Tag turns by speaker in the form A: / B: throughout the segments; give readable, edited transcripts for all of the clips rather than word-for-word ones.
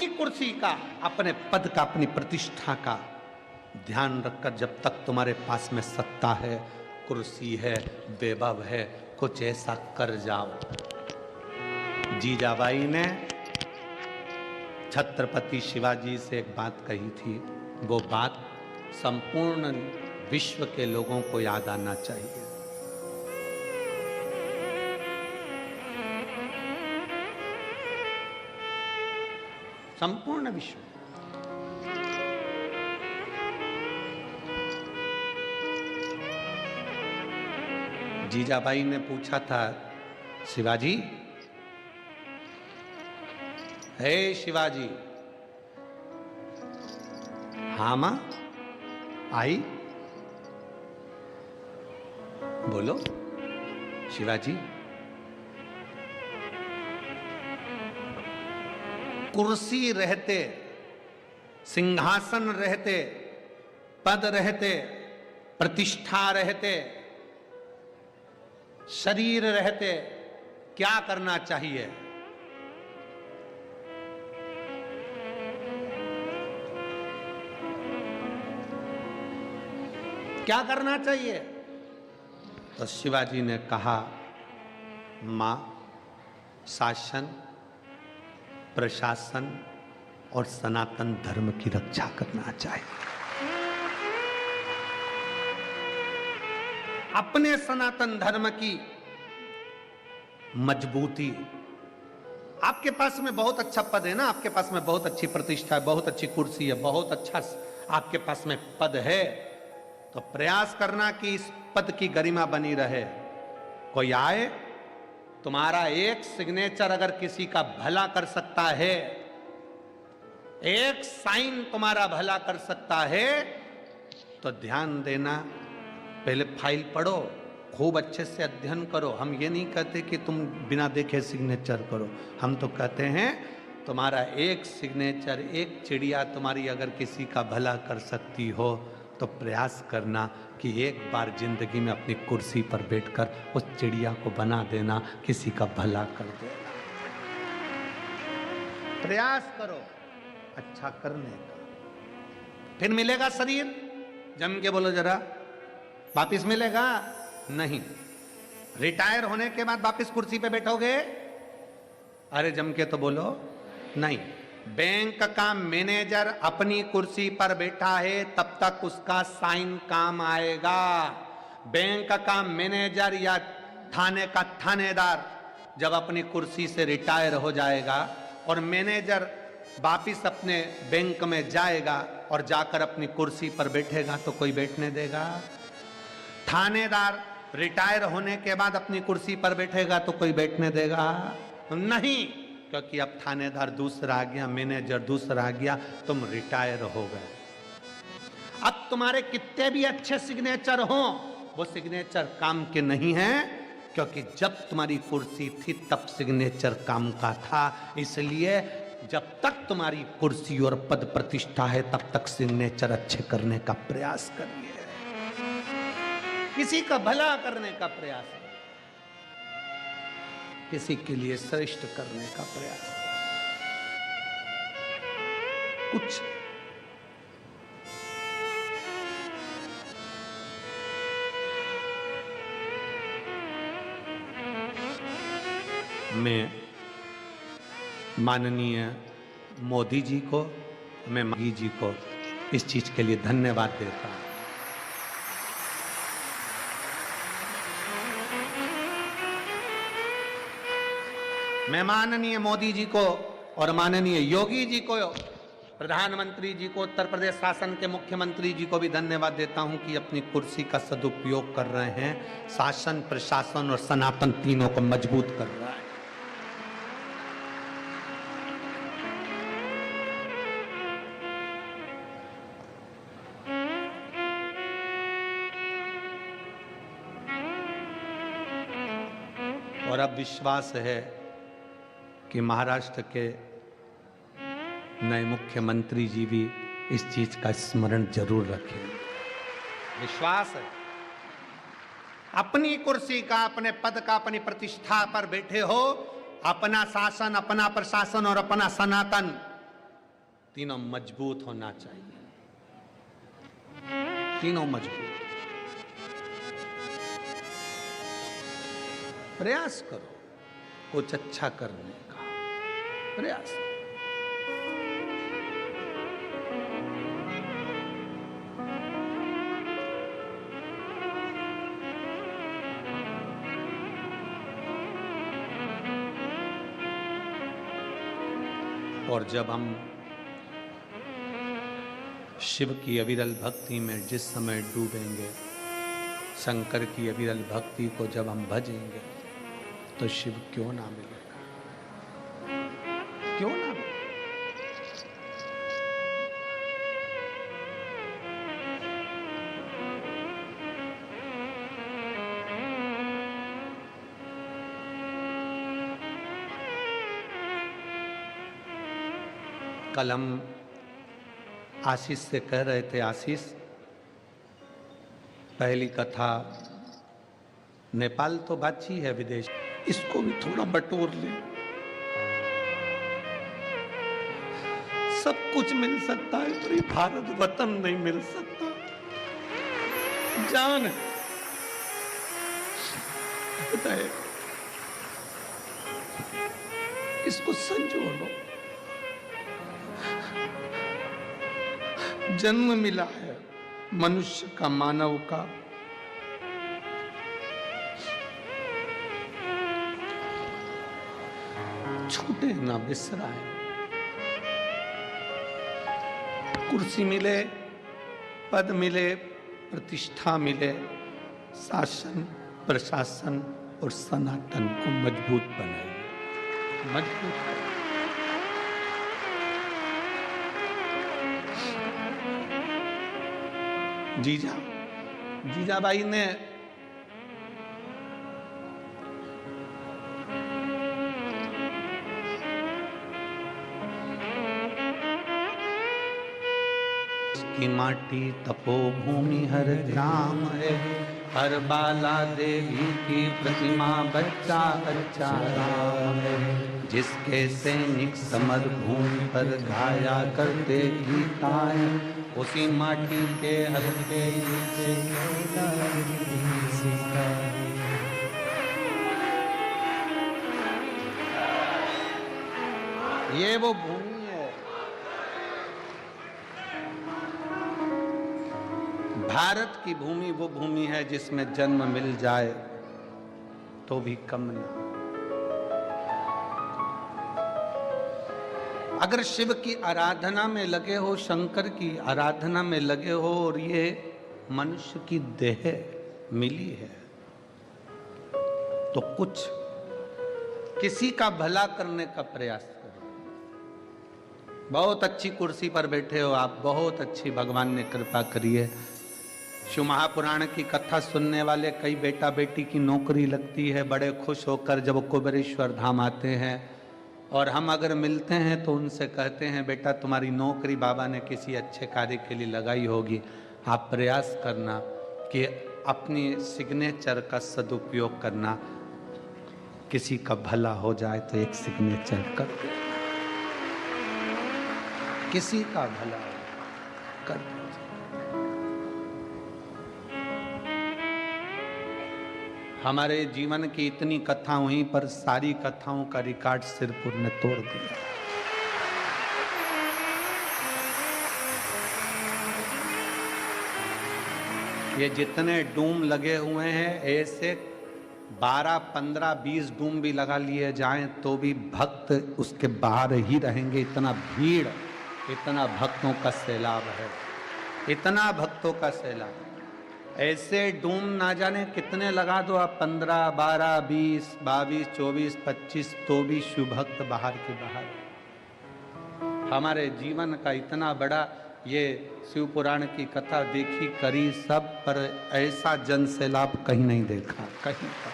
A: कुर्सी का, अपने पद का, अपनी प्रतिष्ठा का ध्यान रखकर जब तक तुम्हारे पास में सत्ता है, कुर्सी है, वैभव है, कुछ ऐसा कर जाओ। जीजाबाई ने छत्रपति शिवाजी से एक बात कही थी, वो बात संपूर्ण विश्व के लोगों को याद आना चाहिए। संपूर्ण विश्व। जीजाबाई ने पूछा था, शिवाजी, हे शिवाजी। हाँ मां, आई, बोलो शिवाजी। कुर्सी रहते, सिंहासन रहते, पद रहते, प्रतिष्ठा रहते, शरीर रहते, क्या करना चाहिए? क्या करना चाहिए? तो शिवाजी ने कहा, मां, शासन, प्रशासन और सनातन धर्म की रक्षा करना चाहिए। अपने सनातन धर्म की मजबूती। आपके पास में बहुत अच्छा पद है ना, आपके पास में बहुत अच्छी प्रतिष्ठा है, बहुत अच्छी कुर्सी है, बहुत अच्छा आपके पास में पद है, तो प्रयास करना कि इस पद की गरिमा बनी रहे। कोई आए, तुम्हारा एक सिग्नेचर अगर किसी का भला कर सकता है, एक साइन तुम्हारा भला कर सकता है, तो ध्यान देना, पहले फाइल पढ़ो, खूब अच्छे से अध्ययन करो। हम ये नहीं कहते कि तुम बिना देखे सिग्नेचर करो, हम तो कहते हैं तुम्हारा एक सिग्नेचर, एक चिड़िया तुम्हारी अगर किसी का भला कर सकती हो, तो प्रयास करना कि एक बार जिंदगी में अपनी कुर्सी पर बैठकर उस चिड़िया को बना देना, किसी का भला कर देना। प्रयास करो अच्छा करने का, फिर मिलेगा शरीर। जम के बोलो जरा, वापिस मिलेगा? नहीं। रिटायर होने के बाद वापिस कुर्सी पे बैठोगे? अरे जम के तो बोलो, नहीं। बैंक का मैनेजर अपनी कुर्सी पर बैठा है तब तक उसका साइन काम आएगा। बैंक का मैनेजर या थाने का थानेदार जब अपनी कुर्सी से रिटायर हो जाएगा और मैनेजर वापिस अपने बैंक में जाएगा और जाकर अपनी कुर्सी पर बैठेगा, तो कोई बैठने देगा? थानेदार रिटायर होने के बाद अपनी कुर्सी पर बैठेगा तो कोई बैठने देगा? नहीं, क्योंकि अब थानेदार दूसरा आ गया, मैनेजर दूसरा आ गया, तुम रिटायर हो गए। अब तुम्हारे कितने भी अच्छे सिग्नेचर हो, वो सिग्नेचर काम के नहीं है, क्योंकि जब तुम्हारी कुर्सी थी तब सिग्नेचर काम का था। इसलिए जब तक तुम्हारी कुर्सी और पद प्रतिष्ठा है तब तक सिग्नेचर अच्छे करने का प्रयास करिए, किसी का भला करने का प्रयास, किसी के लिए श्रेष्ठ करने का प्रयास। कुछ मैं माननीय मोदी जी को, मैं मागी जी को इस चीज के लिए धन्यवाद देता हूं। मैं माननीय मोदी जी को और माननीय योगी जी को, प्रधानमंत्री जी को, उत्तर प्रदेश शासन के मुख्यमंत्री जी को भी धन्यवाद देता हूं कि अपनी कुर्सी का सदुपयोग कर रहे हैं, शासन, प्रशासन और सनातन तीनों को मजबूत कर रहा है। और अब विश्वास है कि महाराष्ट्र के नए मुख्यमंत्री जी भी इस चीज का स्मरण जरूर रखेंगे। विश्वास है। अपनी कुर्सी का, अपने पद का, अपनी प्रतिष्ठा पर बैठे हो, अपना शासन, अपना प्रशासन और अपना सनातन तीनों मजबूत होना चाहिए, तीनों मजबूत। प्रयास करो कुछ अच्छा करने का, प्रयास करो। और जब हम शिव की अविरल भक्ति में जिस समय डूबेंगे, शंकर की अविरल भक्ति को जब हम भजेंगे, तो शिव क्यों ना मिलेगा, क्यों ना मिलेगा। कल हम आशीष से कह रहे थे, आशीष पहली कथा नेपाल तो बात ही है, विदेश, इसको भी थोड़ा बटोर ले। सब कुछ मिल सकता है पर ये भारत वतन नहीं मिल सकता। जान बताए, इसको संजो लो। जन्म मिला है मनुष्य का, मानव का, छूटे ना बिसराए। कुर्सी मिले, पद मिले, प्रतिष्ठा मिले, शासन प्रशासन और सनातन को मजबूत बनाए, मजबूत। जीजाबाई ने की माटी तपोभूमि हर ग्राम है, हर बाला देवी की प्रतिमा बच्चा अच्छा राम है। जिसके सैनिक समर भूमि पर गाया करते गीताएं, उसी माटी के हल्के नीचे ये वो भूमि है। भारत की भूमि वो भूमि है जिसमें जन्म मिल जाए तो भी कम ना। अगर शिव की आराधना में लगे हो, शंकर की आराधना में लगे हो, और ये मनुष्य की देह मिली है, तो कुछ किसी का भला करने का प्रयास करो। बहुत अच्छी कुर्सी पर बैठे हो आप, बहुत अच्छी, भगवान ने कृपा करी है। शिव महापुराण की कथा सुनने वाले कई बेटा बेटी की नौकरी लगती है, बड़े खुश होकर जब कुबेरेश्वर धाम आते हैं, और हम अगर मिलते हैं तो उनसे कहते हैं, बेटा तुम्हारी नौकरी बाबा ने किसी अच्छे कार्य के लिए लगाई होगी, आप प्रयास करना कि अपनी सिग्नेचर का सदुपयोग करना, किसी का भला हो जाए तो एक सिग्नेचर कर दे, किसी का भला कर दे। हमारे जीवन की इतनी कथा हुई, पर सारी कथाओं का रिकॉर्ड सिरपुर ने तोड़ दिया। ये जितने डूम लगे हुए हैं, ऐसे 12, 15, 20 डूम भी लगा लिए जाएं तो भी भक्त उसके बाहर ही रहेंगे। इतना भीड़, इतना भक्तों का सैलाब है, इतना भक्तों का सैलाब। ऐसे डूम ना जाने कितने लगा दो आप, 15, 12, 20, 22, 24, 25, तो भी शिव भक्त बाहर के बाहर। हमारे जीवन का इतना बड़ा ये शिव पुराण की कथा देखी करी सब, पर ऐसा जन सैलाब कहीं नहीं देखा, कहीं पर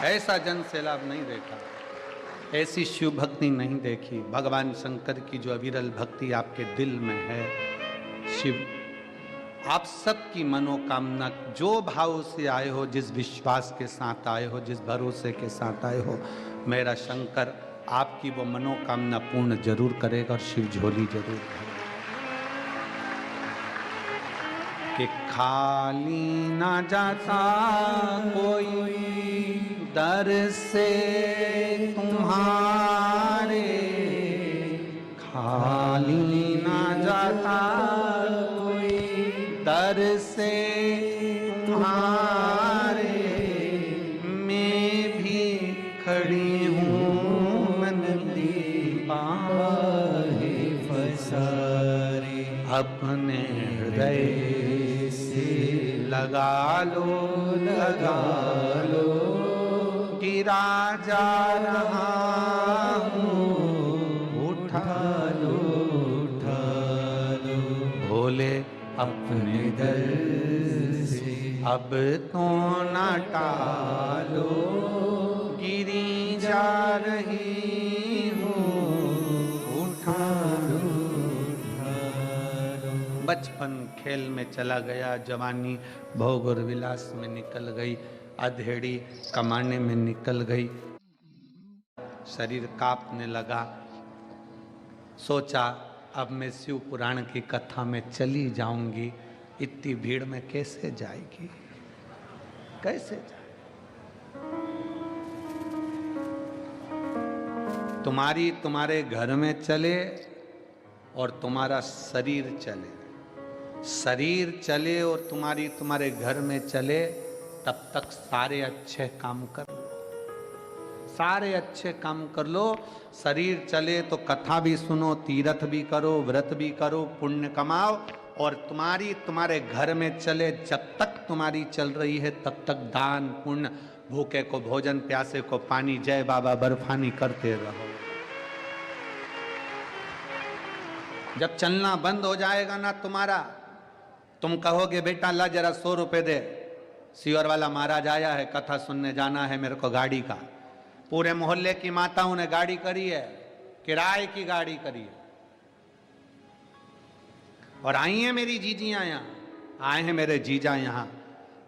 A: ऐसा जन सैलाब नहीं देखा, ऐसी शिव भक्ति नहीं देखी। भगवान शंकर की जो अविरल भक्ति आपके दिल में है, शिव आप सबकी मनोकामना जो भाव से आए हो, जिस विश्वास के साथ आए हो, जिस भरोसे के साथ आए हो, मेरा शंकर आपकी वो मनोकामना पूर्ण जरूर करेगा और शिव झोली जरूर भरेगा। कि खाली ना जाता कोई दर से तुम्हारे, खाली ना जाता कोई दर से तुम्हारे, मैं भी खड़ी हूँ नंदी बाहें फसारे, अपने हृदय से लगा लो गिरा जा रहा हूँ, उठा लो भोले अपने दर से, अब तो न टालो गिरी जा रही हूँ, उठा लो। बचपन खेल में चला गया, जवानी भोग और विलास में निकल गई, अधेड़ी कमाने में निकल गई, शरीर कांपने लगा। सोचा अब मैं शिव पुराण की कथा में चली जाऊंगी, इतनी भीड़ में कैसे जाएगी, कैसे जाए। तुम्हारे घर में चले और तुम्हारा शरीर चले, शरीर चले और तुम्हारे घर में चले, तब तक सारे अच्छे काम कर लो, सारे अच्छे काम कर लो। शरीर चले तो कथा भी सुनो, तीर्थ भी करो, व्रत भी करो, पुण्य कमाओ। और तुम्हारे घर में चले, जब तक तुम्हारी चल रही है तब तक दान पुण्य, भूखे को भोजन, प्यासे को पानी, जय बाबा बर्फानी करते रहो। जब चलना बंद हो जाएगा ना तुम्हारा, तुम कहोगे बेटा ला जरा 100 रुपए दे, सीवर वाला महाराज आया है, कथा सुनने जाना है मेरे को गाड़ी का। पूरे मोहल्ले की माताओं ने गाड़ी करी है, किराए की गाड़ी करी है, और आई हैं मेरी जीजियां यहाँ, आए हैं मेरे जीजा यहाँ।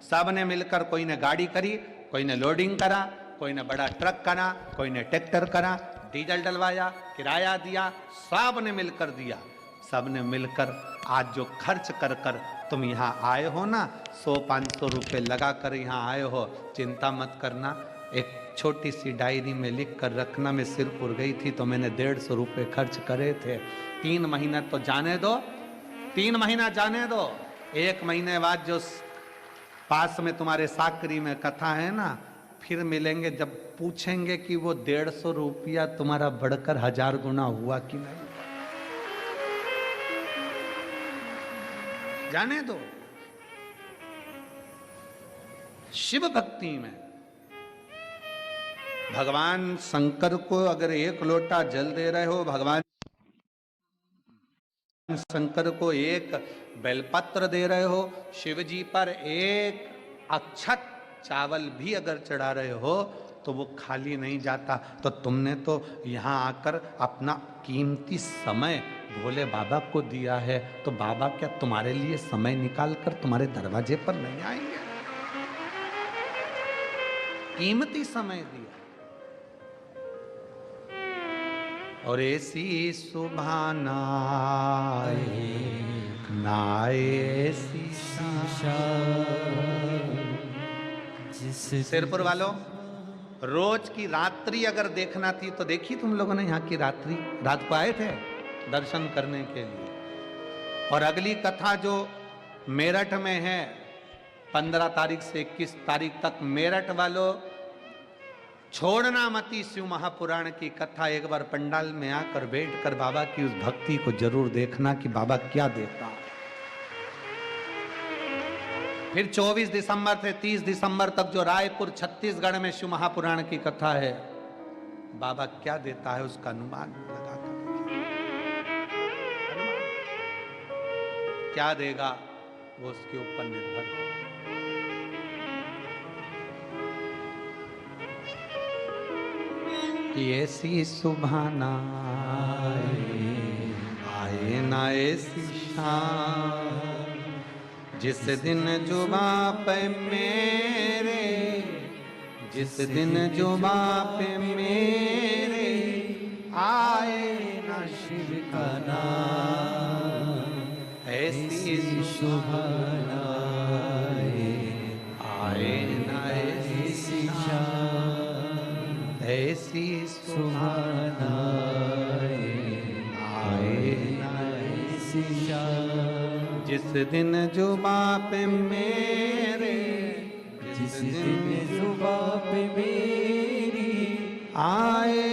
A: सब ने मिलकर, कोई ने गाड़ी करी, कोई ने लोडिंग करा, कोई ने बड़ा ट्रक करा, कोई ने ट्रैक्टर करा, डीजल डलवाया, किराया दिया, सब ने मिलकर दिया। सब ने मिलकर आज जो खर्च कर कर तुम यहाँ आए हो ना, 100-500 रुपये लगा कर यहाँ आए हो, चिंता मत करना। एक छोटी सी डायरी में लिख कर रखना, मैं सिरपुर गई थी तो मैंने 150 रुपये खर्च करे थे। 3 महीना तो जाने दो, 3 महीना जाने दो, 1 महीने बाद जो पास में तुम्हारे साकरी में कथा है ना, फिर मिलेंगे, जब पूछेंगे कि वो 150 रुपया तुम्हारा बढ़कर 1000 गुना हुआ कि नहीं। जाने दो। शिव भक्ति में भगवान शंकर को अगर 1 लोटा जल दे रहे हो, भगवान शंकर को 1 बेलपत्र दे रहे हो, शिव जी पर 1 अक्षत चावल भी अगर चढ़ा रहे हो, तो वो खाली नहीं जाता। तो तुमने तो यहाँ आकर अपना कीमती समय भोले बाबा को दिया है, तो बाबा क्या तुम्हारे लिए समय निकाल कर तुम्हारे दरवाजे पर नहीं आएंगे? कीमती समय दिया। और ऐसी सुबह नाए ऐसी सिरपुर वालों, रोज की रात्रि अगर देखना थी तो देखी तुम लोगों ने यहाँ की रात्रि? रात को आए थे दर्शन करने के लिए। और अगली कथा जो मेरठ में है, 15 तारीख से 21 तारीख तक, मेरठ वालों छोड़ना मती शिव महापुराण की कथा। एक बार पंडाल में आकर बैठकर बाबा की उस भक्ति को जरूर देखना कि बाबा क्या देता। फिर 24 दिसंबर से 30 दिसंबर तक जो रायपुर छत्तीसगढ़ में शिव महापुराण की कथा है, बाबा क्या देता है उसका अनुमान लगाकर क्या देगा वो उसके ऊपर निर्भर है। ऐसी सुबह ना आए ना ऐसी शाम, जिस दिन जुबां पे मेरे, जिस दिन जुबां पे मेरे
B: सुहाना आए न ऐसी शाम,
A: ऐसी
B: सुहाना आए न ऐसी शाम।
A: जिस दिन जुबां पे मेरे,
B: जिस दिन जुबां पे मेरी
A: आए